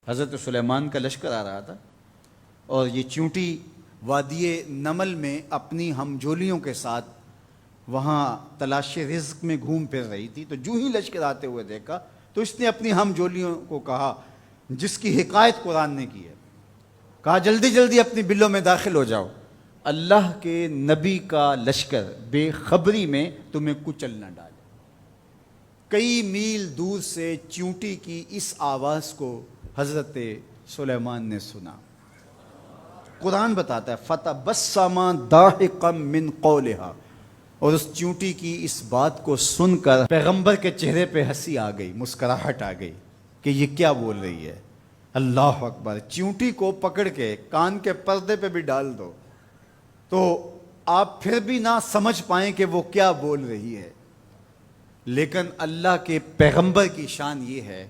حضرت سلیمان کا لشکر آ رہا تھا اور یہ چیونٹی وادی نمل میں اپنی ہمجولیوں کے ساتھ وہاں تلاش رزق میں گھوم پھر رہی تھی. تو جو ہی لشکر آتے ہوئے دیکھا تو اس نے اپنی ہمجولیوں کو کہا، جس کی حکایت قرآن نے کی ہے، کہا جلدی جلدی اپنی بلوں میں داخل ہو جاؤ، اللہ کے نبی کا لشکر بے خبری میں تمہیں کچل نہ ڈالے. کئی میل دور سے چیونٹی کی اس آواز کو حضرت سلیمان نے سنا. قرآن بتاتا ہے فَتَبَسَّمَ ضَاحِكًا مِّن قَوْلِهَا، اور اس چیونٹی کی اس بات کو سن کر پیغمبر کے چہرے پہ ہنسی آ گئی، مسکراہٹ آ گئی کہ یہ کیا بول رہی ہے. اللہ اکبر. چیونٹی کو پکڑ کے کان کے پردے پہ بھی ڈال دو تو آپ پھر بھی نہ سمجھ پائیں کہ وہ کیا بول رہی ہے. لیکن اللہ کے پیغمبر کی شان یہ ہے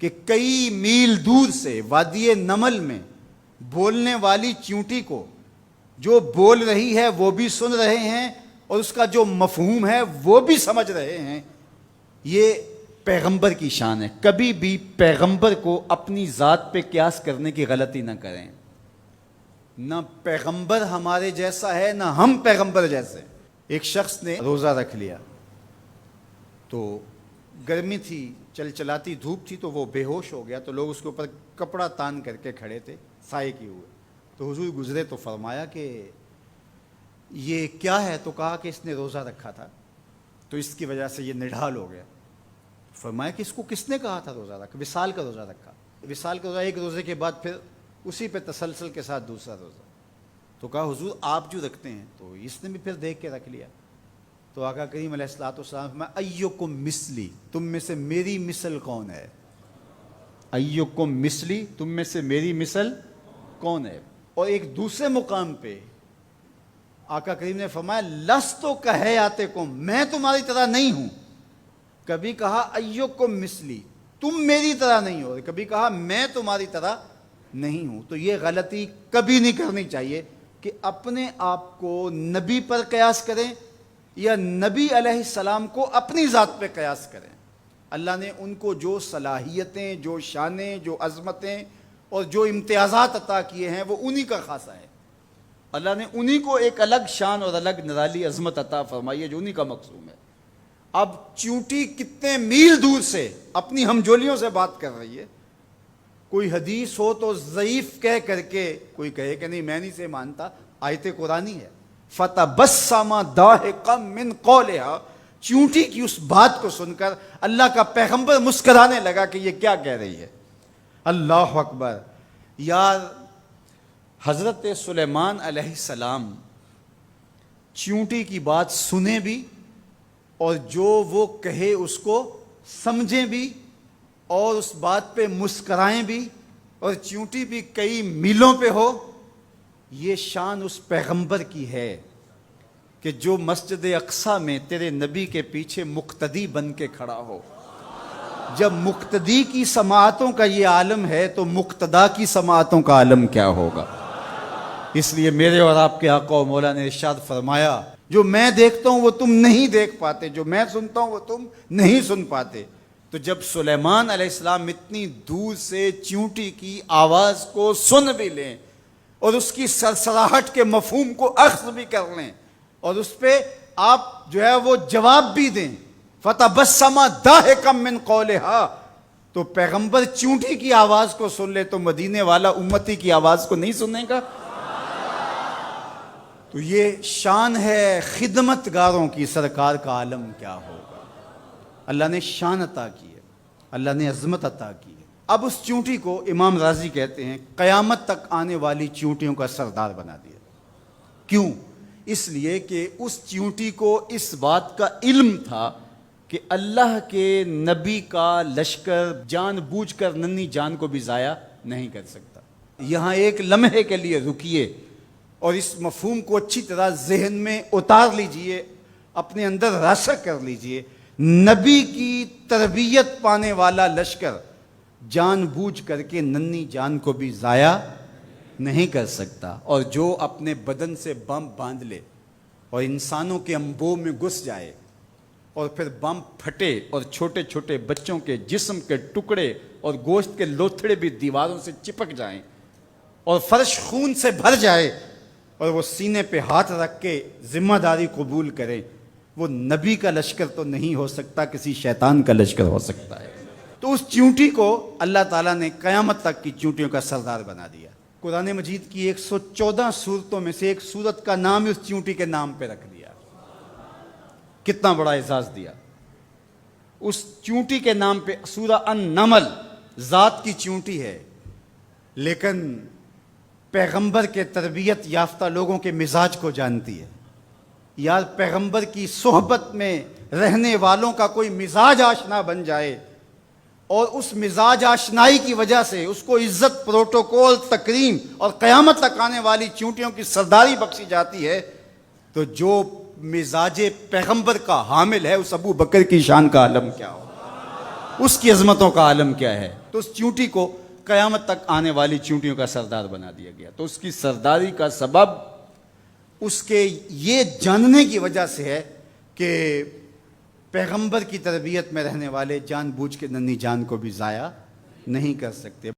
کہ کئی میل دور سے وادی نمل میں بولنے والی چیونٹی کو جو بول رہی ہے وہ بھی سن رہے ہیں اور اس کا جو مفہوم ہے وہ بھی سمجھ رہے ہیں. یہ پیغمبر کی شان ہے. کبھی بھی پیغمبر کو اپنی ذات پہ قیاس کرنے کی غلطی نہ کریں. نہ پیغمبر ہمارے جیسا ہے نہ ہم پیغمبر جیسے. ایک شخص نے روزہ رکھ لیا تو گرمی تھی، چلاتی دھوپ تھی، تو وہ بے ہوش ہو گیا. تو لوگ اس کے اوپر کپڑا تان کر کے کھڑے تھے سائے کیے ہوئے. تو حضور گزرے تو فرمایا کہ یہ کیا ہے؟ تو کہا کہ اس نے روزہ رکھا تھا تو اس کی وجہ سے یہ نڈھال ہو گیا. فرمایا کہ اس کو کس نے کہا تھا روزہ رکھا؟ وصال کا روزہ رکھا. وصال کا روزہ ایک روزے کے بعد پھر اسی پہ تسلسل کے ساتھ دوسرا روزہ. تو کہا حضور آپ جو رکھتے ہیں. تو اس نے بھی پھر دیکھ کے رکھ لیا. تو آقا کریم علیہ الصلوۃ والسلام میں ایکم مثلی، تم میں سے میری مثل کون ہے؟ ایکم مثلی، تم میں سے میری مثل کون ہے؟ اور ایک دوسرے مقام پہ آقا کریم نے فرمایا لست کہیاتکم، میں تمہاری طرح نہیں ہوں. کبھی کہا ایکم مثلی، تم میری طرح نہیں ہو، کبھی کہا میں تمہاری طرح نہیں ہوں. تو یہ غلطی کبھی نہیں کرنی چاہیے کہ اپنے آپ کو نبی پر قیاس کریں یا نبی علیہ السلام کو اپنی ذات پہ قیاس کریں. اللہ نے ان کو جو صلاحیتیں، جو شانیں، جو عظمتیں اور جو امتیازات عطا کیے ہیں وہ انہی کا خاصہ ہے. اللہ نے انہی کو ایک الگ شان اور الگ نرالی عظمت عطا فرمائی ہے جو انہی کا مقصوم ہے. اب چیونٹی کتنے میل دور سے اپنی ہمجولیوں سے بات کر رہی ہے. کوئی حدیث ہو تو ضعیف کہہ کر کے کوئی کہے کہ نہیں میں نہیں سے مانتا، آیت قرآنی ہے. فَتَبَسَّمَ ضَاحِكًا مِّن قَوْلِهَا، چیونٹی کی اس بات کو سن کر اللہ کا پیغمبر مسکرانے لگا کہ یہ کیا کہہ رہی ہے. اللہ اکبر. یار حضرت سلیمان علیہ السلام چیونٹی کی بات سنیں بھی اور جو وہ کہے اس کو سمجھیں بھی اور اس بات پہ مسکرائیں بھی اور چیونٹی بھی کئی میلوں پہ ہو. یہ شان اس پیغمبر کی ہے کہ جو مسجد اقصیٰ میں تیرے نبی کے پیچھے مقتدی بن کے کھڑا ہو. جب مقتدی کی سماعتوں کا یہ عالم ہے تو مقتدا کی سماعتوں کا عالم کیا ہوگا. اس لیے میرے اور آپ کے آقا و مولا نے ارشاد فرمایا جو میں دیکھتا ہوں وہ تم نہیں دیکھ پاتے، جو میں سنتا ہوں وہ تم نہیں سن پاتے. تو جب سلیمان علیہ السلام اتنی دور سے چیونٹی کی آواز کو سن بھی لیں اور اس کی سرسراہٹ کے مفہوم کو اخذ بھی کر لیں اور اس پہ آپ جو ہے وہ جواب بھی دیں، فَتَبَسَّمَ ضَاحِكًا مِّن قَوْلِهَا، تو پیغمبر چیونٹی کی آواز کو سن لے تو مدینے والا امتی کی آواز کو نہیں سننے گا. تو یہ شان ہے خدمت گاروں کی، سرکار کا عالم کیا ہوگا. اللہ نے شان عطا کی ہے، اللہ نے عظمت عطا کی ہے. اب اس چیونٹی کو امام راضی کہتے ہیں قیامت تک آنے والی چیونٹیوں کا سردار بنا دیا. کیوں؟ اس لیے کہ اس چیونٹی کو اس بات کا علم تھا کہ اللہ کے نبی کا لشکر جان بوجھ کر ننھی جان کو بھی ضائع نہیں کر سکتا. یہاں ایک لمحے کے لیے رکیے اور اس مفہوم کو اچھی طرح ذہن میں اتار لیجئے، اپنے اندر راسخ کر لیجئے. نبی کی تربیت پانے والا لشکر جان بوجھ کر کے ننھی جان کو بھی ضائع نہیں کر سکتا. اور جو اپنے بدن سے بم باندھ لے اور انسانوں کے انبوہ میں گھس جائے اور پھر بم پھٹے اور چھوٹے چھوٹے بچوں کے جسم کے ٹکڑے اور گوشت کے لوتھڑے بھی دیواروں سے چپک جائیں اور فرش خون سے بھر جائے اور وہ سینے پہ ہاتھ رکھ کے ذمہ داری قبول کرے، وہ نبی کا لشکر تو نہیں ہو سکتا، کسی شیطان کا لشکر ہو سکتا ہے۔ تو اس چیونٹی کو اللہ تعالیٰ نے قیامت تک کی چیونٹیوں کا سردار بنا دیا۔ قرآن مجید کی 114 صورتوں میں سے ایک صورت کا نام اس چیونٹی کے نام پہ رکھ دیا۔ کتنا بڑا اعزاز دیا۔ اس چیونٹی کے نام پہ سورہ النمل ذات کی چیونٹی ہے، لیکن پیغمبر کے تربیت یافتہ لوگوں کے مزاج کو جانتی ہے۔ یار پیغمبر کی صحبت میں رہنے والوں کا کوئی مزاج آشنا بن جائے اور اس مزاج آشنائی کی وجہ سے اس کو عزت، پروٹوکول، تکریم اور قیامت تک آنے والی چیونٹیوں کی سرداری بخشی جاتی ہے، تو جو مزاج پیغمبر کا حامل ہے اس ابو بکر کی شان کا عالم کیا ہو، اس کی عظمتوں کا عالم کیا ہے۔ تو اس چیونٹی کو قیامت تک آنے والی چیونٹیوں کا سردار بنا دیا گیا۔ تو اس کی سرداری کا سبب اس کے یہ جاننے کی وجہ سے ہے کہ پیغمبر کی تربیت میں رہنے والے جان بوجھ کے ننھی جان کو بھی ضائع نہیں کر سکتے۔